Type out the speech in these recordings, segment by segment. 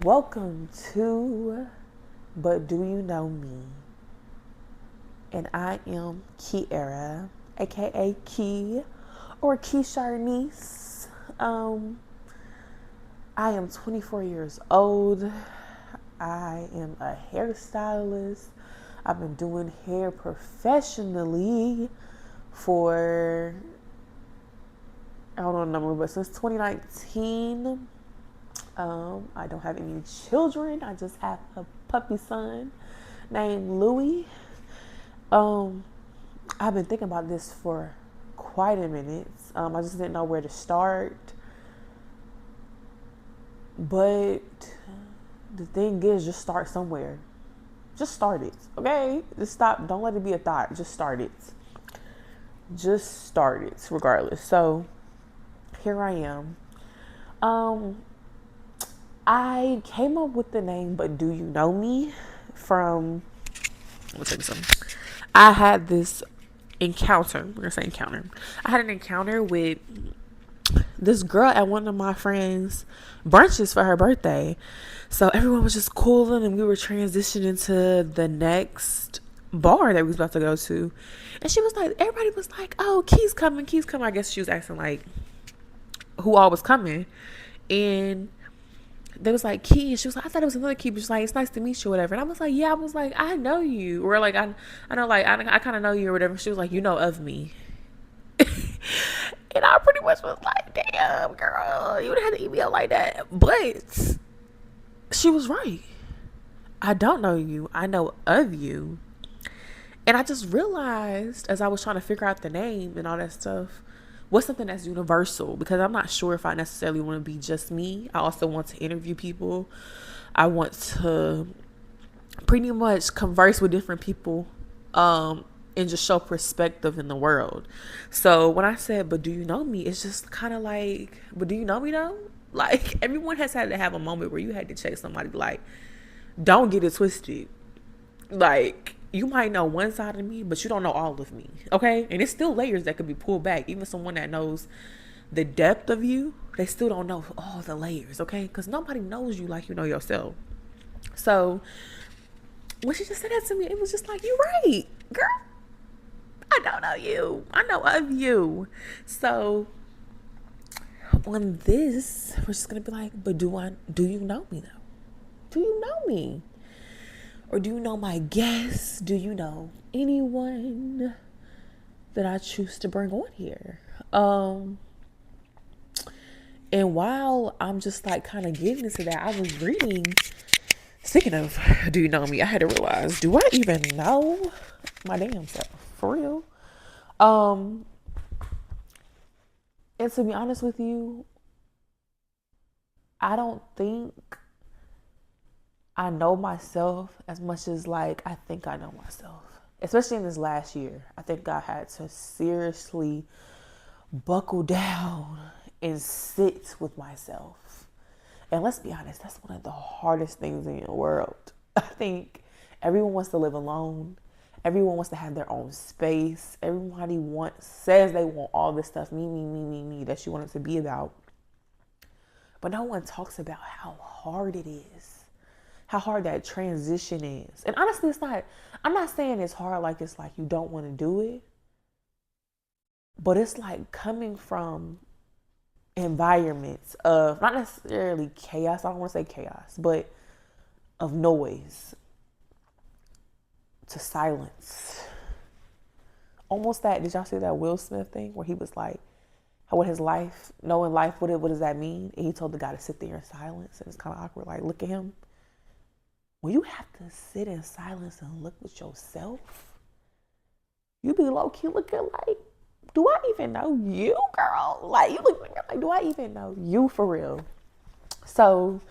Welcome to But Do You Know Me? And I am Kiara, aka Key or Keysha's niece. I am 24 years old. I am a hairstylist. I've been doing hair professionally for, I don't know the number, but since 2019. I don't have any children. I just have a puppy son named Louie. I've been thinking about this for quite a minute. I just didn't know where to start. But the thing is, just start somewhere. Just start it, okay? Just stop. Don't let it be a thought. Just start it. Just start it, regardless. So here I am. I came up with the name But Do You Know Me from, let me tell you something. I had this encounter. We're going to say encounter. I had an encounter with this girl at one of my friends' brunches for her birthday. So everyone was just cooling and we were transitioning to the next bar that we was about to go to. And she was like, everybody was like, oh, Key's coming, Key's coming. I guess she was asking like who all was coming. And they was like, Key, and she was like, I thought it was another Key, but she's like, it's nice to meet you, whatever. And I was like, yeah, I was like, I know you, or like, I know, like, I kind of know you, or whatever. She was like, you know of me. And I pretty much was like, damn, girl, you would have to eat me up like that. But she was right. I don't know you. I know of you. And I just realized as I was trying to figure out the name and all that stuff, what's something that's universal? Because I'm not sure if I necessarily want to be just me. I also want to interview people. I want to pretty much converse with different people and just show perspective in the world. So when I said, but do you know me? It's just kind of like, but do you know me though? Like everyone has had to have a moment where you had to check somebody like, don't get it twisted. Like, you might know one side of me, but you don't know all of me, okay? And it's still layers that could be pulled back. Even someone that knows the depth of you, they still don't know all the layers, okay? Because nobody knows you like you know yourself. So when she just said that to me, it was just like, you're right, girl. I don't know you. I know of you. So on this, we're just gonna be like, but do you know me though? Do you know me? Or do you know my guests? Do you know anyone that I choose to bring on here? And while I'm just like kind of getting into that, I was reading, speaking of do you know me, I had to realize, do I even know my damn self? For real? And to be honest with you, I don't think I know myself as much as like I think I know myself. Especially in this last year. I think I had to seriously buckle down and sit with myself. And let's be honest, that's one of the hardest things in the world. I think everyone wants to live alone. Everyone wants to have their own space. Everybody says they want all this stuff, me, that you want it to be about. But no one talks about how hard it is. How hard that transition is. And honestly, I'm not saying it's hard like it's like you don't want to do it. But it's like coming from environments of not necessarily chaos. I don't want to say chaos, but of noise to silence. Almost that, did y'all see that Will Smith thing where he was like, how with his life, knowing life, what does that mean? And he told the guy to sit there in silence. And it's kind of awkward, like, look at him. When you have to sit in silence and look with yourself, you be low-key looking like, do I even know you, girl? Like, you look like, do I even know you for real? So,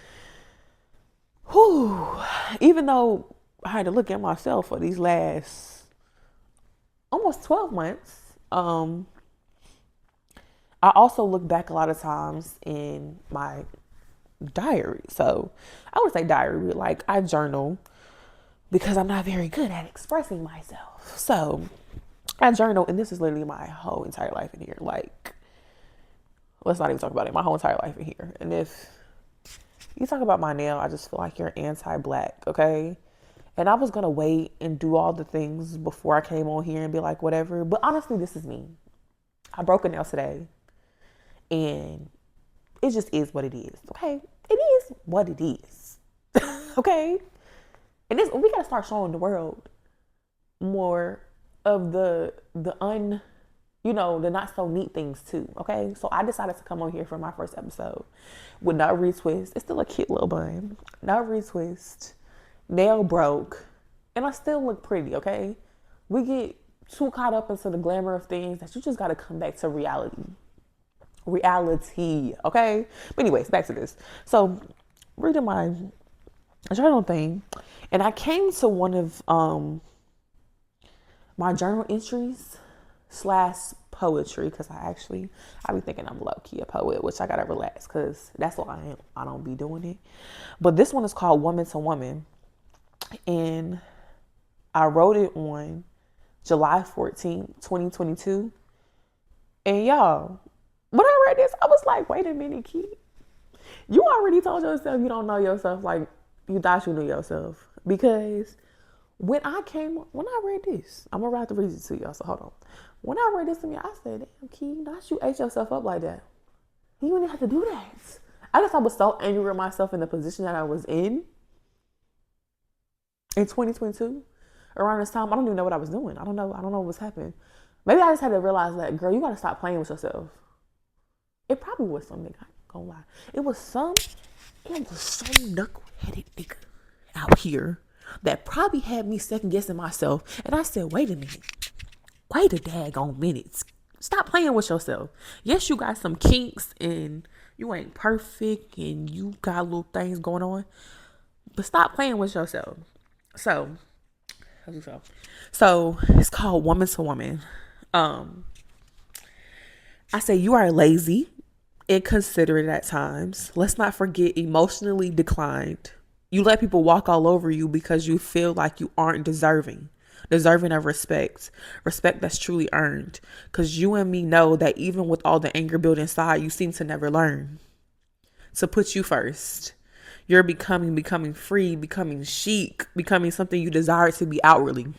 even though I had to look at myself for these last almost 12 months, I also look back a lot of times in my diary. So I would say diary, but like I journal because I'm not very good at expressing myself. So I journal, and this is literally my whole entire life in here. Like, let's not even talk about it. My whole entire life in here. And if You talk about my nail, I just feel like you're anti-black, okay? And I was gonna wait and do all the things before I came on here and be like, whatever. But honestly, this is me. I broke a nail today, and it just is what it is, okay? It is what it is, okay? And this, we gotta start showing the world more of the not so neat things too, okay? So I decided to come on here for my first episode with no retwist. It's still a cute little bun. No retwist. Nail broke. And I still look pretty, okay? We get too caught up into the glamour of things that you just gotta come back to reality. Reality, okay? But anyways, back to this. So reading my journal thing, and I came to one of my journal entries slash poetry, because I be thinking I'm low-key a poet, which I gotta relax because that's what I am. I don't be doing it. But this one is called Woman to Woman, and I wrote it on July 14th, 2022. And y'all, when I read this, I was like, wait a minute, Key. You already told yourself you don't know yourself like you thought you knew yourself. Because when I read this, I'm gonna have to read it to y'all, so hold on. When I read this to me, I said, damn, Key, not you ate yourself up like that. You didn't have to do that. I guess I was so angry with myself in the position that I was in 2022. Around this time, I don't even know what I was doing. I don't know what was happening. Maybe I just had to realize that, girl, you gotta stop playing with yourself. It probably was some nigga, I ain't gonna lie. It was some knuckle-headed nigga out here that probably had me second guessing myself. And I said, wait a minute. Wait a daggone minute. Stop playing with yourself. Yes, you got some kinks and you ain't perfect and you got little things going on. But stop playing with yourself. So it's called Woman to Woman. I say you are lazy, inconsiderate at times. Let's not forget emotionally declined. You let people walk all over you because you feel like you aren't deserving of respect that's truly earned. Because you and me know that even with all the anger built inside, you seem to never learn to put you first. You're becoming free, becoming chic, becoming something you desire to be outwardly.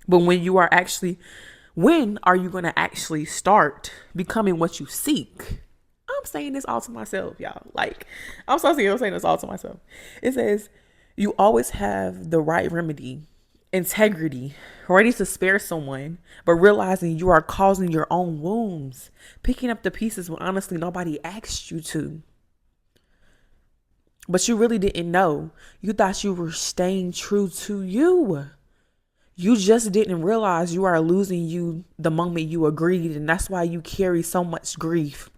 But when are you going to actually start becoming what you seek? I'm saying this all to myself, y'all. Like, I'm so serious. I'm saying this all to myself. It says, you always have the right remedy, integrity, ready to spare someone, but realizing you are causing your own wounds, picking up the pieces when honestly nobody asked you to. But you really didn't know. You thought you were staying true to you. You just didn't realize you are losing you the moment you agreed, and that's why you carry so much grief.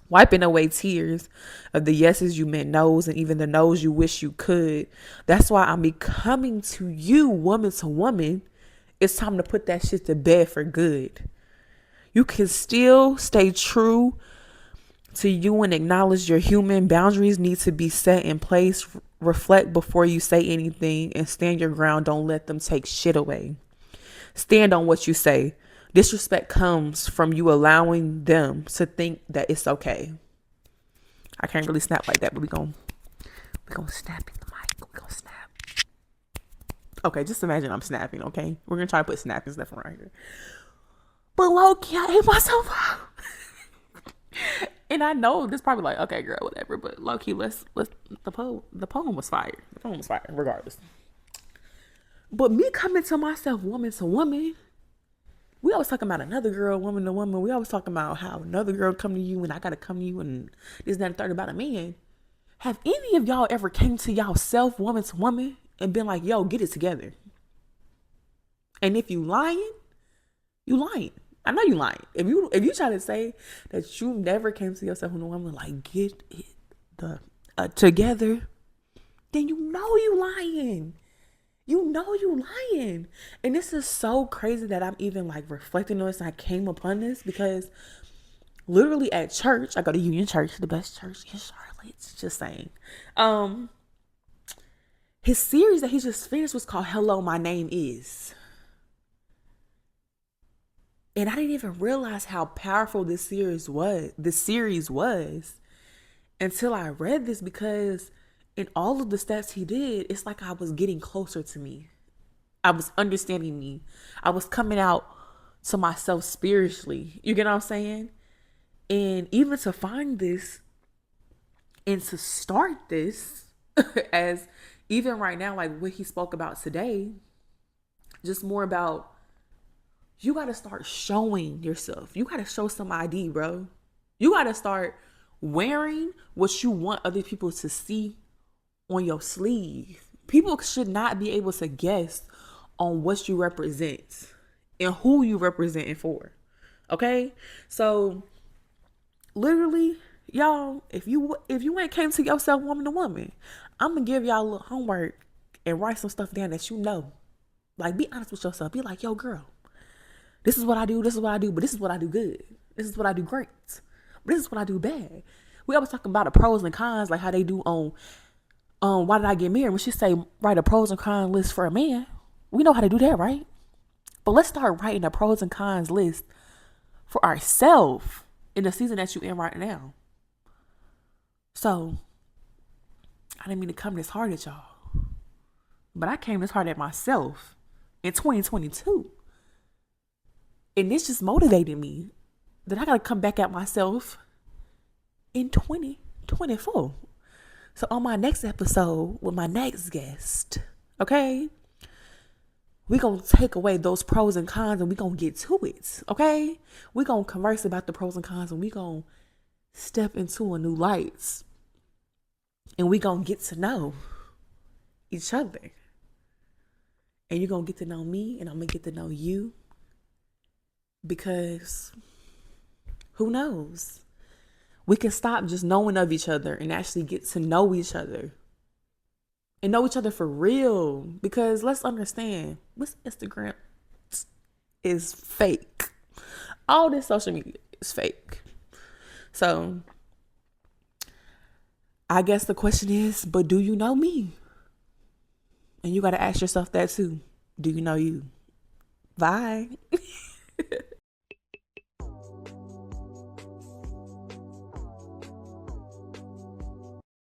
Wiping away tears of the yeses you meant no's and even the no's you wish you could. That's why I'm becoming to you, woman to woman. It's time to put that shit to bed for good. You can still stay true to you and acknowledge your human boundaries need to be set in place. Reflect before you say anything and stand your ground. Don't let them take shit away. Stand on what you say. Disrespect comes from you allowing them to think that it's okay. I can't really snap like that, but we gonna snap in the mic. We gonna snap. Okay, just imagine I'm snapping, okay? We're gonna try to put snapping stuff right here. But low-key, I hit myself up. And I know this probably like, okay, girl, whatever. But low-key, the poem was fire. The poem was fire, regardless. But me coming to myself, woman to woman, we always talking about another girl, woman to woman. We always talking about how another girl come to you and I gotta come to you and this, that, and third about a man. Have any of y'all ever came to y'all self, woman to woman, and been like, yo, get it together? And if you lying, you lying. I know you lying. If you try to say that you never came to yourself with a woman like get it together, then you know you lying. You know you lying. And this is so crazy that I'm even like reflecting on this and I came upon this because literally at church, I go to Union Church, the best church in Charlotte, just saying. His series that he just finished was called Hello, My Name Is. And I didn't even realize how powerful this series was. until I read this, because in all of the steps he did, it's like I was getting closer to me. I was understanding me. I was coming out to myself spiritually. You get what I'm saying? And even to find this and to start this as even right now, like what he spoke about today, just more about you got to start showing yourself. You got to show some ID, bro. You got to start wearing what you want other people to see on your sleeve. People should not be able to guess on what you represent and who you representing for. Okay? So literally, y'all, if you ain't came to yourself woman to woman, I'm gonna give y'all a little homework and write some stuff down that you know. Like, be honest with yourself. Be like, yo, girl, this is what I do, but this is what I do good. This is what I do great. But this is what I do bad. We always talk about the pros and cons, like how they do on Why Did I Get Married? When she say write a pros and cons list for a man, we know how to do that, right? But let's start writing a pros and cons list for ourselves in the season that you're in right now. So, I didn't mean to come this hard at y'all, but I came this hard at myself in 2022. And this just motivated me that I got to come back at myself in 2024. So on my next episode with my next guest, okay, we're going to take away those pros and cons and we're going to get to it, okay? We're going to converse about the pros and cons and we're going to step into a new light. And we're going to get to know each other. And you're going to get to know me and I'm going to get to know you. Because who knows? We can stop just knowing of each other and actually get to know each other. And know each other for real. Because let's understand, this Instagram is fake. All this social media is fake. So, I guess the question is, but do you know me? And you got to ask yourself that too. Do you know you? Bye.